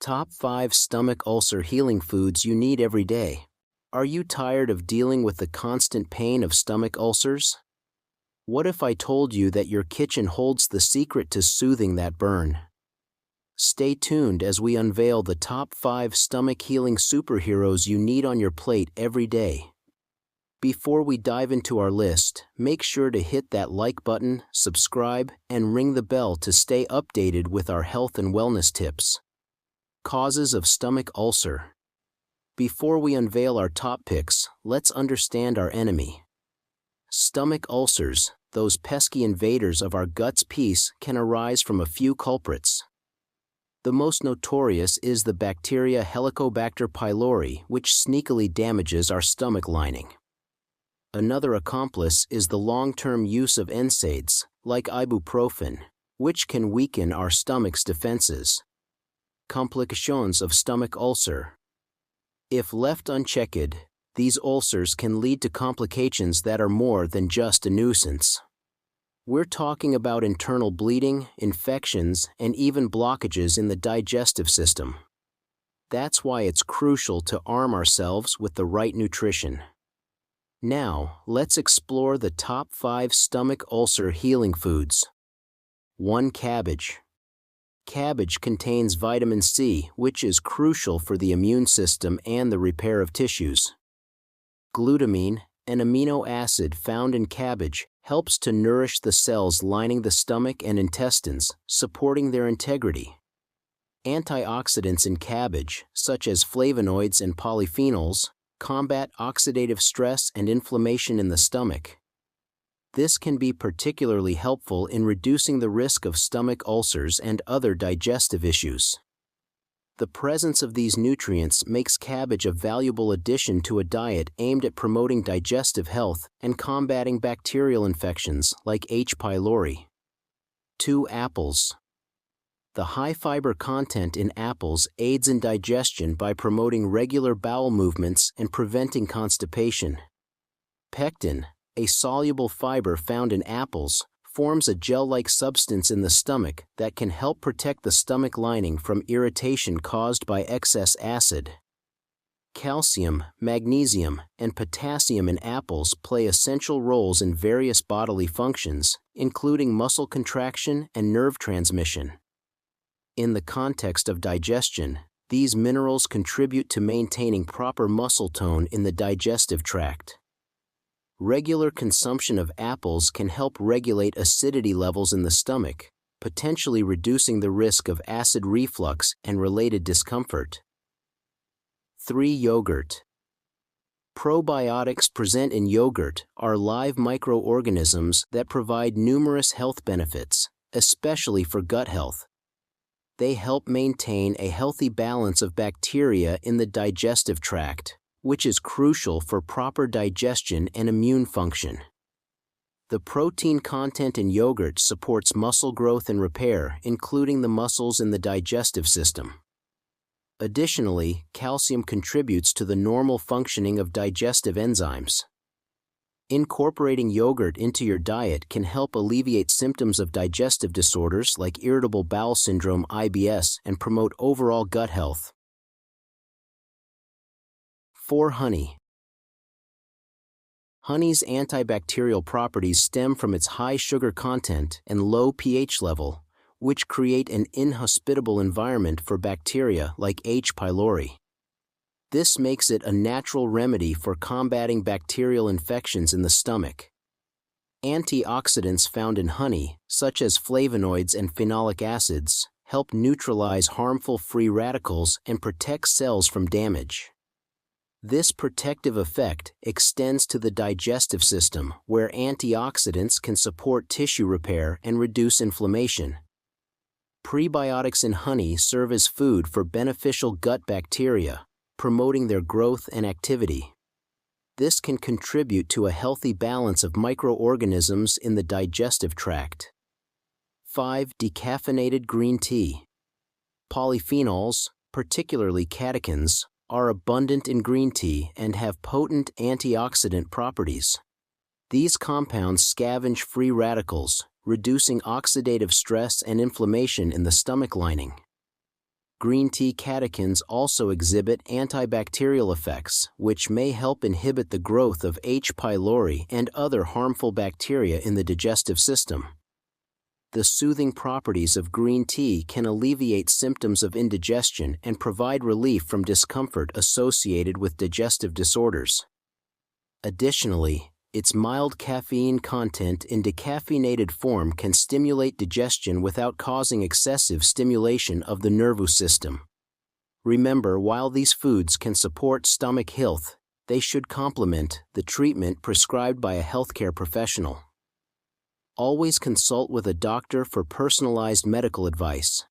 Top 5 Stomach Ulcer Healing Foods You Need Every Day. Are you tired of dealing with the constant pain of stomach ulcers? What if I told you that your kitchen holds the secret to soothing that burn? Stay tuned as we unveil the top 5 stomach healing superheroes you need on your plate every day. Before we dive into our list, make sure to hit that like button, subscribe, and ring the bell to stay updated with our health and wellness tips. Causes of stomach ulcer. Before we unveil our top picks, let's understand our enemy. Stomach ulcers, those pesky invaders of our gut's peace, can arise from a few culprits. The most notorious is the bacteria Helicobacter pylori, which sneakily damages our stomach lining. Another accomplice is the long-term use of NSAIDs, like ibuprofen, which can weaken our stomach's defenses. Complications of stomach ulcer. If left unchecked, these ulcers can lead to complications that are more than just a nuisance. We're talking about internal bleeding, infections, and even blockages in the digestive system. That's why it's crucial to arm ourselves with the right nutrition. Now, let's explore the top 5 stomach ulcer healing foods. 1. Cabbage. Cabbage contains vitamin C, which is crucial for the immune system and the repair of tissues. Glutamine, an amino acid found in cabbage, helps to nourish the cells lining the stomach and intestines, supporting their integrity. Antioxidants in cabbage, such as flavonoids and polyphenols, combat oxidative stress and inflammation in the stomach. This can be particularly helpful in reducing the risk of stomach ulcers and other digestive issues. The presence of these nutrients makes cabbage a valuable addition to a diet aimed at promoting digestive health and combating bacterial infections like H. pylori. 2. Apples. The high fiber content in apples aids in digestion by promoting regular bowel movements and preventing constipation. Pectin, a soluble fiber found in apples, forms a gel-like substance in the stomach that can help protect the stomach lining from irritation caused by excess acid. Calcium, magnesium, and potassium in apples play essential roles in various bodily functions, including muscle contraction and nerve transmission. In the context of digestion, these minerals contribute to maintaining proper muscle tone in the digestive tract. Regular consumption of apples can help regulate acidity levels in the stomach, potentially reducing the risk of acid reflux and related discomfort. 3. Yogurt. Probiotics present in yogurt are live microorganisms that provide numerous health benefits, especially for gut health. They help maintain a healthy balance of bacteria in the digestive tract, which is crucial for proper digestion and immune function. The protein content in yogurt supports muscle growth and repair, including the muscles in the digestive system. Additionally, calcium contributes to the normal functioning of digestive enzymes. Incorporating yogurt into your diet can help alleviate symptoms of digestive disorders like irritable bowel syndrome (IBS) and promote overall gut health. 4. Honey. Honey's antibacterial properties stem from its high sugar content and low pH level, which create an inhospitable environment for bacteria like H. pylori. This makes it a natural remedy for combating bacterial infections in the stomach. Antioxidants found in honey, such as flavonoids and phenolic acids, help neutralize harmful free radicals and protect cells from damage. This protective effect extends to the digestive system, where antioxidants can support tissue repair and reduce inflammation. Prebiotics in honey serve as food for beneficial gut bacteria, promoting their growth and activity. This can contribute to a healthy balance of microorganisms in the digestive tract. 5. Decaffeinated green tea. Polyphenols, particularly catechins, are abundant in green tea and have potent antioxidant properties. These compounds scavenge free radicals, reducing oxidative stress and inflammation in the stomach lining. green tea catechins also exhibit antibacterial effects, which may help inhibit the growth of H. pylori and other harmful bacteria in the digestive system. The soothing properties of green tea can alleviate symptoms of indigestion and provide relief from discomfort associated with digestive disorders. Additionally, its mild caffeine content in decaffeinated form can stimulate digestion without causing excessive stimulation of the nervous system. Remember, while these foods can support stomach health, they should complement the treatment prescribed by a healthcare professional. Always consult with a doctor for personalized medical advice.